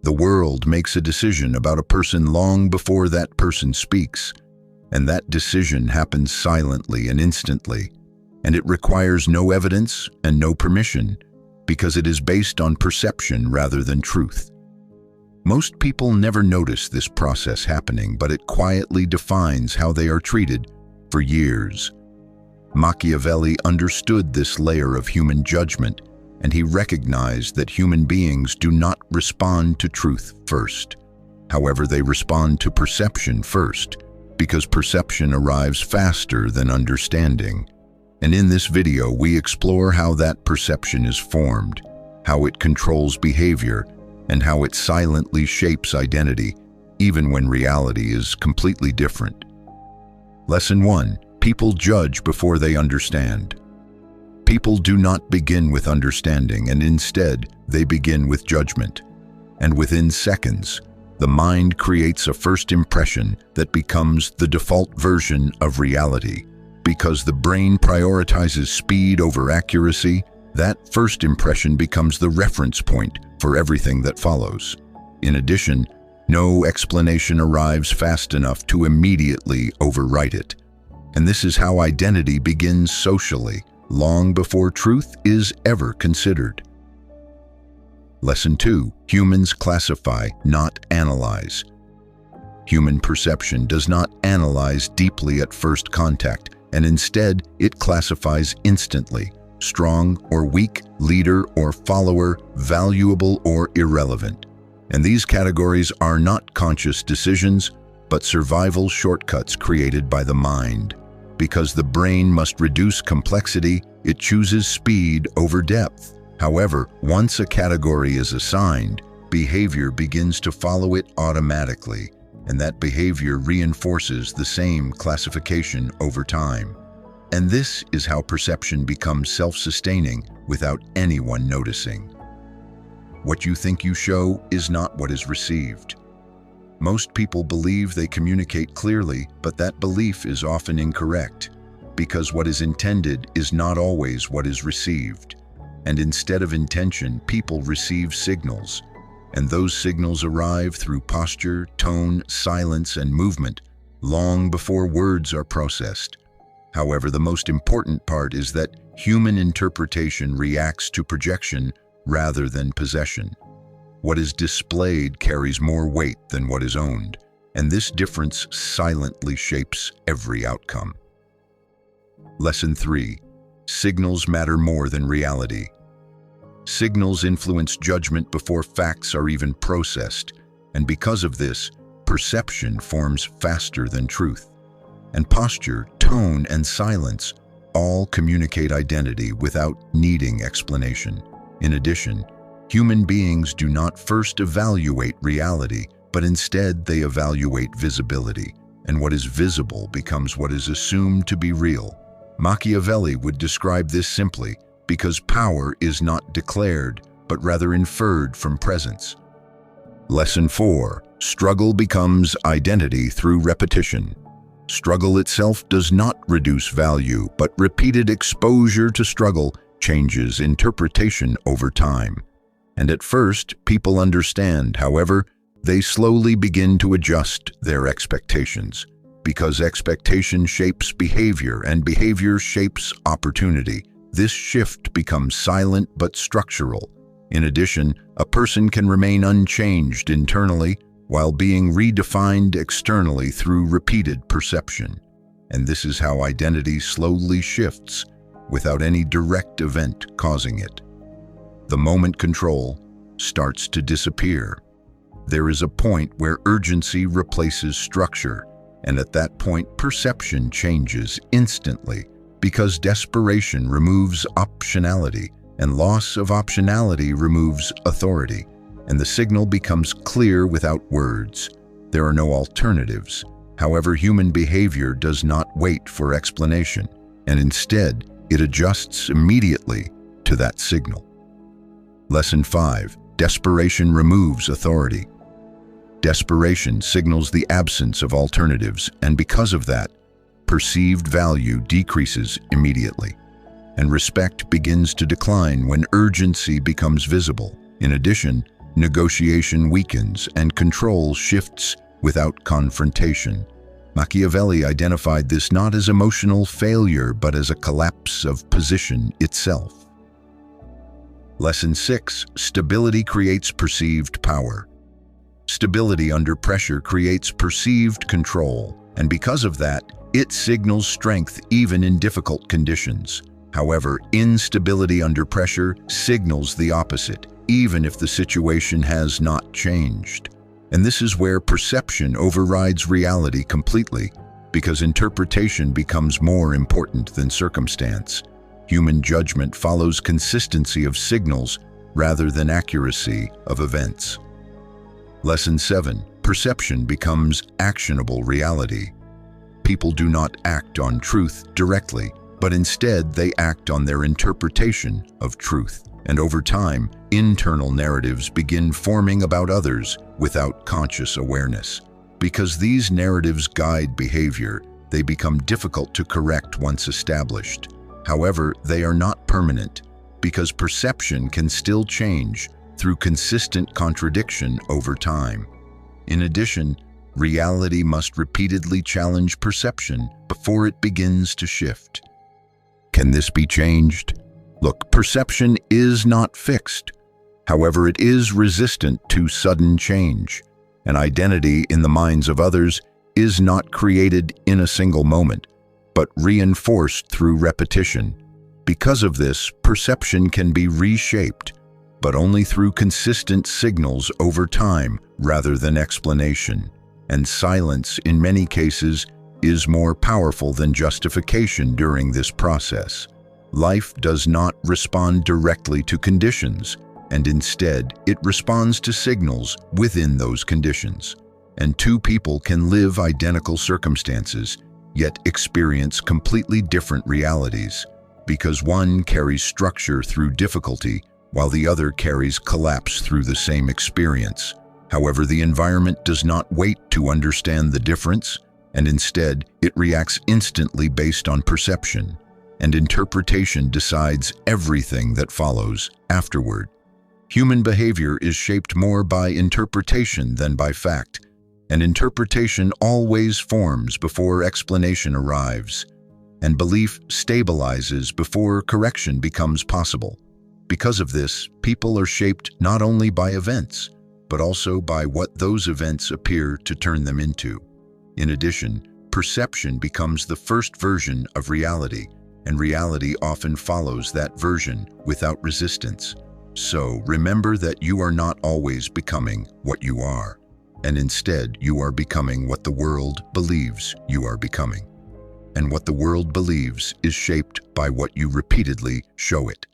The world makes a decision about a person long before that person speaks, and that decision happens silently and instantly, and it requires no evidence and no permission because it is based on perception rather than truth. Most people never notice this process happening, but it quietly defines how they are treated for years. Machiavelli understood this layer of human judgment, and he recognized that human beings do not respond to truth first. However, they respond to perception first, because perception arrives faster than understanding. And in this video, we explore how that perception is formed, how it controls behavior, and how it silently shapes identity, even when reality is completely different. Lesson 1. People judge before they understand. People do not begin with understanding, and instead, they begin with judgment. And within seconds, the mind creates a first impression that becomes the default version of reality. Because the brain prioritizes speed over accuracy, that first impression becomes the reference point for everything that follows. In addition, no explanation arrives fast enough to immediately overwrite it. And this is how identity begins socially, long before truth is ever considered. Lesson 2. Humans classify, not analyze. Human perception does not analyze deeply at first contact, and instead it classifies instantly: strong or weak, leader or follower, valuable or irrelevant. And these categories are not conscious decisions, but survival shortcuts created by the mind. Because the brain must reduce complexity, it chooses speed over depth. However, once a category is assigned, behavior begins to follow it automatically, and that behavior reinforces the same classification over time. And this is how perception becomes self-sustaining without anyone noticing. What you think you show is not what is received. Most people believe they communicate clearly, but that belief is often incorrect, because what is intended is not always what is received. And instead of intention, people receive signals, and those signals arrive through posture, tone, silence, and movement, long before words are processed. However, the most important part is that human interpretation reacts to projection rather than possession. What is displayed carries more weight than what is owned, and this difference silently shapes every outcome. Lesson 3. Signals matter more than reality. Signals influence judgment before facts are even processed, and because of this, perception forms faster than truth. And posture, tone, and silence all communicate identity without needing explanation. In addition, human beings do not first evaluate reality, but instead they evaluate visibility, and what is visible becomes what is assumed to be real. Machiavelli would describe this simply: because power is not declared, but rather inferred from presence. Lesson 4. Struggle becomes identity through repetition. Struggle itself does not reduce value, but repeated exposure to struggle changes interpretation over time. And at first, people understand. However, they slowly begin to adjust their expectations, because expectation shapes behavior, and behavior shapes opportunity. This shift becomes silent but structural. In addition, a person can remain unchanged internally while being redefined externally through repeated perception. And this is how identity slowly shifts without any direct event causing it. The moment control starts to disappear. There is a point where urgency replaces structure, and at that point, perception changes instantly, because desperation removes optionality, and loss of optionality removes authority, and the signal becomes clear without words. There are no alternatives. However, human behavior does not wait for explanation, and instead, it adjusts immediately to that signal. Lesson 5. Desperation removes authority. Desperation signals the absence of alternatives, and because of that, perceived value decreases immediately, and respect begins to decline when urgency becomes visible. In addition, negotiation weakens and control shifts without confrontation. Machiavelli identified this not as emotional failure but as a collapse of position itself. Lesson 6. Stability creates perceived power. Stability under pressure creates perceived control, and because of that, it signals strength even in difficult conditions. However, instability under pressure signals the opposite, even if the situation has not changed. And this is where perception overrides reality completely, because interpretation becomes more important than circumstance. Human judgment follows consistency of signals rather than accuracy of events. Lesson 7. Perception becomes actionable reality. People do not act on truth directly, but instead they act on their interpretation of truth. And over time, internal narratives begin forming about others without conscious awareness. Because these narratives guide behavior, they become difficult to correct once established. However, they are not permanent, because perception can still change through consistent contradiction over time. In addition, reality must repeatedly challenge perception before it begins to shift. Can this be changed? Look, perception is not fixed. However, it is resistant to sudden change. An identity in the minds of others is not created in a single moment, but reinforced through repetition. Because of this, perception can be reshaped, but only through consistent signals over time rather than explanation. And silence, in many cases, is more powerful than justification during this process. Life does not respond directly to conditions, and instead it responds to signals within those conditions. And two people can live identical circumstances, yet experience completely different realities, because one carries structure through difficulty, while the other carries collapse through the same experience. However, the environment does not wait to understand the difference, and instead it reacts instantly based on perception, and interpretation decides everything that follows afterward. Human behavior is shaped more by interpretation than by fact, and interpretation always forms before explanation arrives, and belief stabilizes before correction becomes possible. Because of this, people are shaped not only by events, but also by what those events appear to turn them into. In addition, perception becomes the first version of reality, and reality often follows that version without resistance. So remember that you are not always becoming what you are, and instead you are becoming what the world believes you are becoming. And what the world believes is shaped by what you repeatedly show it.